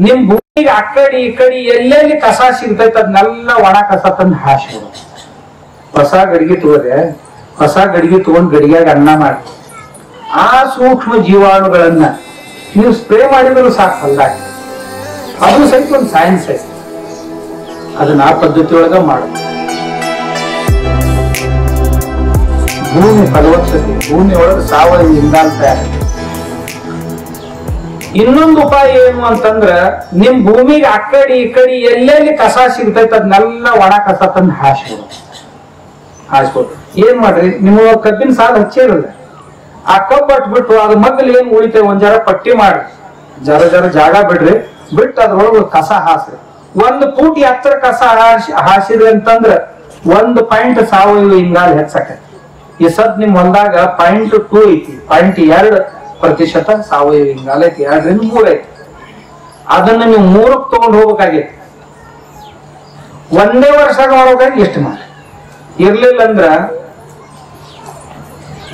ನಿಮ್ ಭೂಮಿಗೆ ಆ ಕಡೆ ಈ ಕಡೆ ಎಲ್ಲೆಲ್ಲಿ ಕಸ ಸಿಗ್ತೈತೆ ಅದನ್ನೆಲ್ಲ ಒಣ ಕಸ ತಂದು ಹಾಸ್ಬಿಡು. ಹೊಸ ಗಡಿಗೆ ತಗೋದೆ, ಹೊಸ ಗಡಿಗೆ ತಗೊಂಡ್ ಗಡಿಗ್ಯಾಗ ಅನ್ನ ಮಾಡಿ ಆ ಸೂಕ್ಷ್ಮ ಜೀವಾಣುಗಳನ್ನ ನೀವು ಸ್ಪ್ರೇ ಮಾಡಿದ್ರು ಸಾಕು ಹೊಲ್ದಾಗ. ಅದು ಸಹಿತ ಒಂದು ಸೈನ್ಸ್ ಐತಿ. ಅದನ್ನ ಆ ಪದ್ಧತಿ ಒಳಗ ಮಾಡು. ಭೂಮಿ ಫಲವತ್ತತೆ, ಭೂಮಿ ಒಳಗೆ ಸಾವಯವ ಇಂಗಾಲ ತಯಾರ. ಇನ್ನೊಂದು ಉಪಾಯ ಏನು ಅಂತಂದ್ರ ನಿಮ್ ಭೂಮಿಗೆ ಆ ಕಡೆ ಈ ಕಡೆ ಎಲ್ಲೆಲ್ಲಿ ಕಸ ಸಿಗ್ತೈತೆ ಅದನ್ನೆಲ್ಲ ಒಣ ಕಸ ತಂದು ಹಾಸ್ಬಿಡು. ಏನ್ ಮಾಡ್ರಿ, ನಿಮ್ಮ ಕಬ್ಬಿನ ಸಾಲ ಹಚ್ಚಿರಲ್ಲ, ಆ ಕಬ್ಬು ಹಟ್ಬಿಟ್ಟು ಅದ್ ಮಗ್ಗಲ್ ಏನ್ ಉಳಿತೇವೆ ಒಂದ್ ಜರ ಪಟ್ಟಿ ಮಾಡ್ರಿ, ಜರ ಜಾಗ ಬಿಡ್ರಿ, ಬಿಟ್ಟು ಅದ್ರೊಳಗೆ ಕಸ ಹಾಸ್ರಿ. 1 ಫೂಟ್ ಎತ್ತರ ಕಸ ಹಾಸಿದ್ರಿ ಅಂತಂದ್ರ 1 ಪಾಯಿಂಟ್ ಸಾವಯವ ಇಂಗಾಲ ಹೆಚ್ಚಾಕೈತಿ. ಈ ಸದ್ ನಿಮ್ ಹೊಲ್ದಾಗ 0.2 ಐತಿ, 0.2% ಸಾವಯವ ಇಂಗಾಲ ಐತಿ, 2 ರಿಂದ 3 ಐತಿ. ಅದನ್ನ ನೀವು 3ಕ್ಕೆ ತಗೊಂಡ್ ಹೋಗ್ಬೇಕಾಗೈತಿ. ಒಂದೇ ವರ್ಷ ಮಾಡ್ಬೇಕಾಗಿ ಎಷ್ಟು ಮಾಡಿ ಇರ್ಲಿಲ್ಲ ಅಂದ್ರ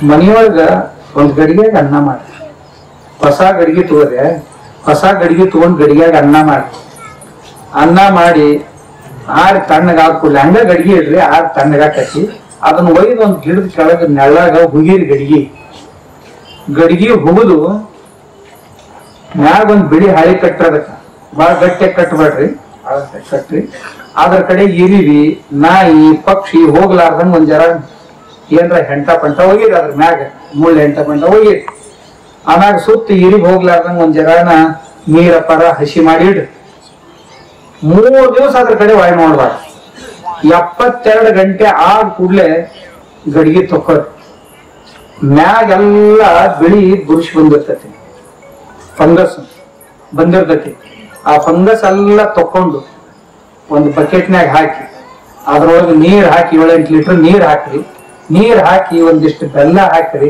ಮನೆಯೊಳಗ ಒಂದ್ ಗಡಿಗ್ಯಾಗ ಅನ್ನ ಮಾಡಿ, ಹೊಸ ಗಡಿಗೆ ತಗೋದೆ, ಹೊಸ ಗಡಿಗೆ ತಗೊಂಡ್ ಗಡಿಗ್ಯಾಗ ಅನ್ನ ಮಾಡಿ ಆರ್ ತಣ್ಣಗ ಹಾಕುಲ್ಲ, ಹಂಗ ಗಡಿಗೆ ಇಡ್ರಿ, ಆರ್ ತಣ್ಣಗ ಕಟ್ಟಿ ಅದನ್ನ ಒಯ್ದು ಒಂದ್ ಗಿಡದ ಕೆಳಗ ನೆಳ್ಳಾಗ ಹುಗಿರಿ. ಗಡಿಗೆ ಹುಗಿದು ಮ್ಯಾಗ ಒಂದ್ ಬಿಳಿ ಹಾಳಿ ಕಟ್ಟದಕ್ಕ, ಬಾಳ ಗಟ್ಟಿಯಾಗಿ ಕಟ್ಟಬೇಡ್ರಿ, ಕಟ್ರಿ. ಅದ್ರ ಕಡೆ ಇರಿವಿ, ನಾಯಿ ಪಕ್ಷಿ ಹೋಗ್ಲಾರ್ದಂಗ ಒಂದ್ ಜರ ಏನ್ರ ಹೆಂಟ ಪಂಟ ಹೋಗಿರಿ, ಅದ್ರ ಮ್ಯಾಗ ಮುಳ್ಳು ಹೆಂಟ ಪಂಟ ಹೋಗಿರಿ. ಆಮ್ಯಾಗ ಸುತ್ತ ಇರಿಗ್ ಹೋಗ್ಲಾರ್ದಂಗ ಒಂದ್ ಜರಾನ ನೀರ ಪರ ಹಸಿ ಮಾಡಿ ಇಡ್ರಿ. 3 ದಿವಸ ಅದ್ರ ಕಡೆ ವಾಯ್ ನೋಡ್ಬಾರ್ದು. 72 ಗಂಟೆ ಆದ ಕೂಡ್ಲೆ ಗಡಿಗೆ ತೊಕ್ಕೋರಿ. ಮ್ಯಾಗೆಲ್ಲ ಬಿಳಿ ಬುರುಷ್ ಬಂದಿರ್ತೈತಿ, ಫಂಗಸ್ ಬಂದಿರ್ತೈತಿ. ಆ ಫಂಗಸ್ ಎಲ್ಲ ತಕೊಂಡು ಒಂದು ಬಕೆಟ್ನ್ಯಾಗ ಹಾಕಿ ಅದ್ರೊಳಗೆ ನೀರ್ ಹಾಕಿ 7-8 ಲೀಟರ್ ನೀರ್ ಹಾಕ್ರಿ. ನೀರ್ ಹಾಕಿ ಒಂದಿಷ್ಟು ಬೆಲ್ಲ ಹಾಕ್ರಿ,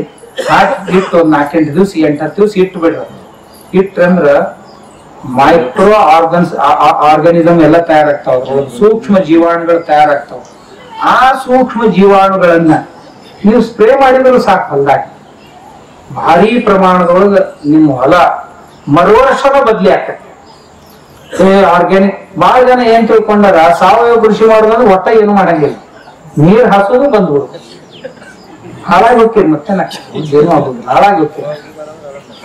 ಹಾಕಿ ಇಟ್ಟು ಒಂದ್ 4-8 ದಿವಸ 8-10 ದಿವಸ ಇಟ್ಟು ಬಿಡ್ರಿ. ಇಟ್ಟಂದ್ರ ಮೈಕ್ರೋ ಆರ್ಗನಿಸಮ್ ಎಲ್ಲ ತಯಾರಾಗ್ತಾವ, ಸೂಕ್ಷ್ಮ ಜೀವಾಣುಗಳು ತಯಾರಾಗ್ತಾವ. ಆ ಸೂಕ್ಷ್ಮ ಜೀವಾಣುಗಳನ್ನ ನೀವು ಸ್ಪ್ರೇ ಮಾಡಿದ್ರು ಸಾಕು ಹೊಲ್ದಾಗ. ಭಾರಿ ಪ್ರಮಾಣದೊಳಗ ನಿಮ್ಮ ಹೊಲ ಮರುವರ್ಷನ ಬದ್ಲಿ ಆಗ್ತದೆ. ಆರ್ಗ್ಯಾನಿಕ್ ಬಹಳ ಜನ ಏನ್ ತಿಳ್ಕೊಂಡಾರ, ಸಾವಯವ ಕೃಷಿ ಮಾಡೋದಂದ್ರೆ ಒಟ್ಟ ಏನು ಮಾಡಂಗಿಲ್ಲ, ನೀರ್ ಹಾಸೋದು ಬಂದ್ಬಿಡು, ಹಾಳಾಗಿ ಹೋಗ್ತೀರಿ, ಮತ್ತೆ ಏನು ಆಗುದಿಲ್ಲ, ಹಾಳಾಗಿ ಹೋಗ್ತೀರಿ.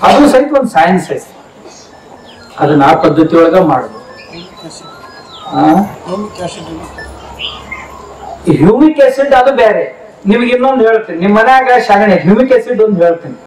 ಅದು ಸಹಿತ ಒಂದು ಸೈನ್ಸ್ ಐತಿ. ಅದನ್ನ ಆ ಪದ್ಧತಿ ಒಳಗ ಮಾಡುದು. ಹ್ಯೂಮಿಕ್ ಆಸಿಡ್ ಅದು ಬೇರೆ. ನಿಮ್ಗೆ ಇನ್ನೊಂದು ಹೇಳ್ತೀನಿ, ನಿಮ್ ಮನ್ಯಾಗ ಶಾಗಣಿ ಹ್ಯೂಮಿಕ್ ಆಸಿಡ್ ಒಂದು ಹೇಳ್ತೀನಿ.